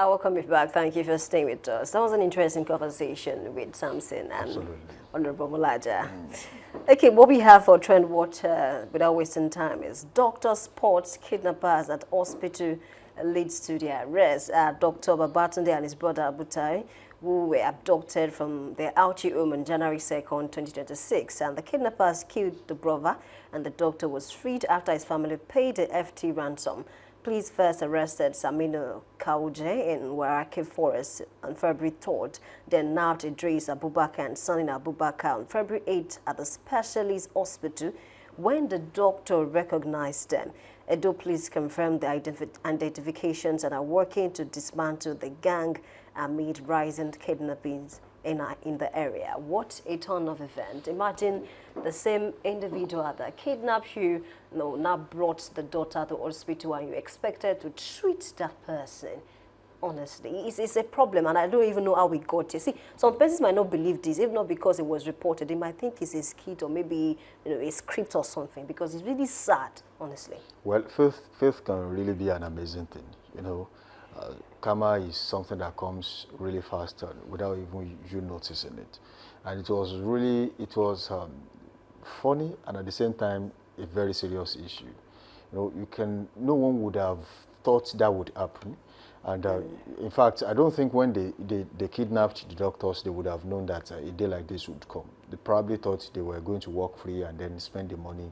I welcome you back. Thank you for staying with us. That was an interesting conversation with Samson and Honorable Mulaja. Okay, what we have for Trend Watch without wasting time is doctor spots kidnappers at hospital leads to their arrest. Dr. Babatunde and his brother Abutai, who were abducted from their Auchi home on January 2nd, 2026. And the kidnappers killed the brother, and the doctor was freed after his family paid the FT ransom. Police first arrested Samino Kauje in Warake Forest on February 3rd, then nabbed Idris Abubakar and Sanin Abubakar on February 8th at the specialist hospital when the doctor recognized them. Edo police confirmed the identifications and are working to dismantle the gang amid rising kidnappings in the area. What a turn of event. Imagine the same individual that kidnapped you, now brought the daughter to hospital and you expected to treat that person. Honestly, it's a problem, and I don't even know how we got here. See, some persons might not believe this, if not because it was reported. They might think it's a skit or maybe a script or something, because it's really sad, honestly. Well, faith can really be an amazing thing, karma is something that comes really fast without even you noticing it. And it was funny and at the same time a very serious issue. No one would have thought that would happen. And in fact, I don't think when they kidnapped the doctors, they would have known that a day like this would come. They probably thought they were going to work free and then spend the money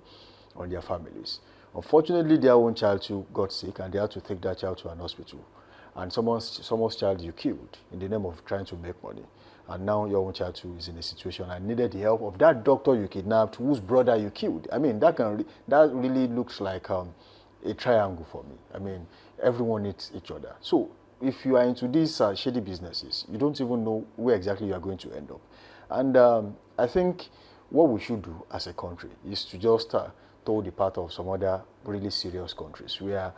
on their families. Unfortunately, their own child too got sick and they had to take that child to an hospital. And someone's child you killed in the name of trying to make money. And now your own child too is in a situation and needed the help of that doctor you kidnapped, whose brother you killed. I mean, that really looks like a triangle for me. I mean, everyone needs each other. So if you are into these shady businesses, you don't even know where exactly you are going to end up. And I think what we should do as a country is to just toe the path of some other really serious countries where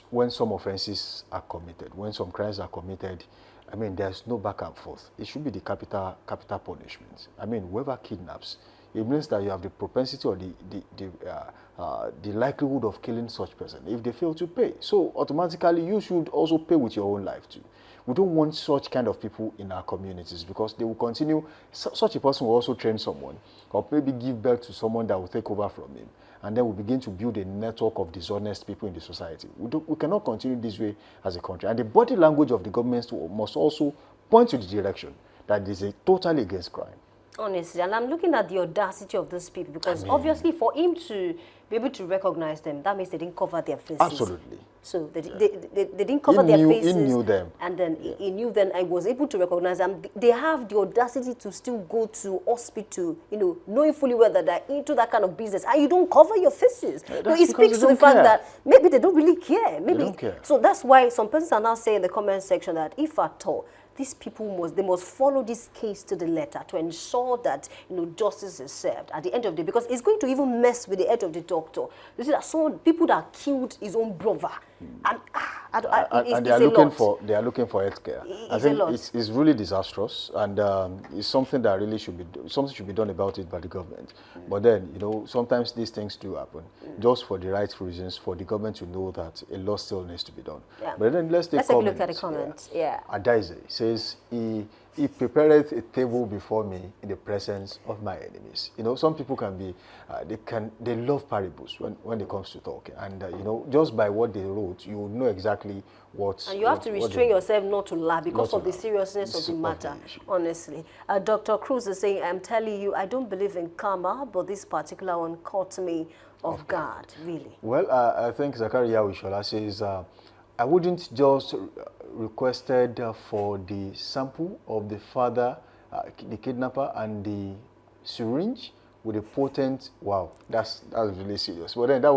when some offenses are committed, when some crimes are committed, I mean, there's no back and forth. It should be the capital punishment. I mean, whoever kidnaps, it means that you have the propensity or the likelihood of killing such person if they fail to pay. So automatically, you should also pay with your own life too. We don't want such kind of people in our communities because they will continue. Such a person will also train someone or maybe give birth to someone that will take over from him. And then we begin to build a network of dishonest people in the society. We cannot continue this way as a country. And the body language of the government must also point to the direction that is totally against crime. Honestly, and I'm looking at the audacity of those people because obviously for him to be able to recognize them, that means they didn't cover their faces. Absolutely. So they didn't cover their faces. He knew them. And then he knew them and was able to recognize them. They have the audacity to still go to hospital, knowing fully well that they're into that kind of business. And you don't cover your faces. It speaks to the fact that maybe they don't really care. Maybe. They don't care. So that's why some persons are now saying in the comment section that if at all, these people must follow this case to the letter to ensure that justice is served at the end of the day, because it's going to even mess with the head of the doctor. You see that some people that killed his own brother, and they are looking for healthcare. I think it's really disastrous, and it's something that really should be done about it by the government. But then sometimes these things do happen, just for the right reasons, for the government to know that a lot still needs to be done. Yeah. But then let's take a look at the comments. Yeah. Adaize says he prepared a table before me in the presence of my enemies. Some people can be, they love parables when it comes to talking. And, just by what they wrote, you will know exactly what... And you have to restrain yourself not to laugh because of the seriousness of the matter, honestly. Dr. Cruz is saying, I'm telling you, I don't believe in karma, but this particular one caught me off guard, really. Well, I think Zakaria Wishola says, I wouldn't just requested for the sample of the father, the kidnapper, and the syringe with a potent. Wow, that's really serious. But then that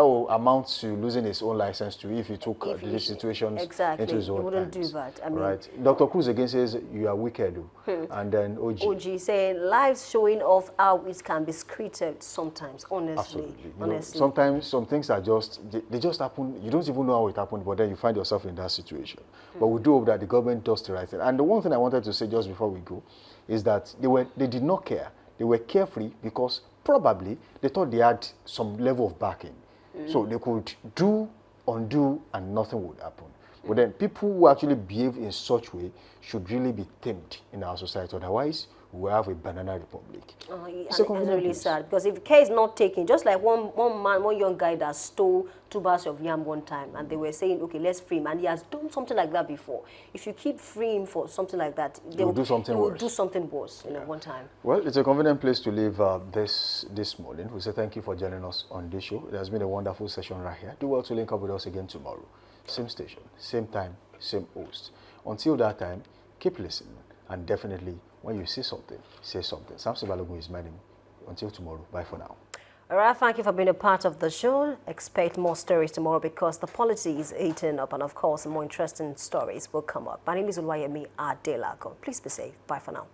will amount to losing his own license too if he took these situations into his own hands. He wouldn't do that. I mean, right. Dr. Cruz again says you are wicked, and then OG saying lives showing off how it can be scripted sometimes. Honestly, honestly. Sometimes some things are they just happen. You don't even know how it happened, but then you find yourself in that situation. But we do hope that the government does the right thing. And the one thing I wanted to say just before we go is that they did not care. They were carefree because probably they thought they had some level of backing. So they could undo, and nothing would happen. But then people who actually behave in such way should really be tamed in our society. Otherwise, we have a banana republic. It's really sad, because if care is not taken, just like one young guy that stole 2 bags of yam one time, and they were saying, okay, let's free him, and he has done something like that before. If you keep freeing him for something like that, they will do something worse. One time. Well, it's a convenient place to leave this morning. We say thank you for joining us on this show. It has been a wonderful session right here. Do well to link up with us again tomorrow. Same station, same time, same host. Until that time, keep listening, and definitely, when you see something, say something. Samson Balogun is my name. Until tomorrow, bye for now. All right, thank you for being a part of the show. Expect more stories tomorrow, because the policy is eating up, and of course, more interesting stories will come up. My name is Oluwayemi Adelako. Please be safe. Bye for now.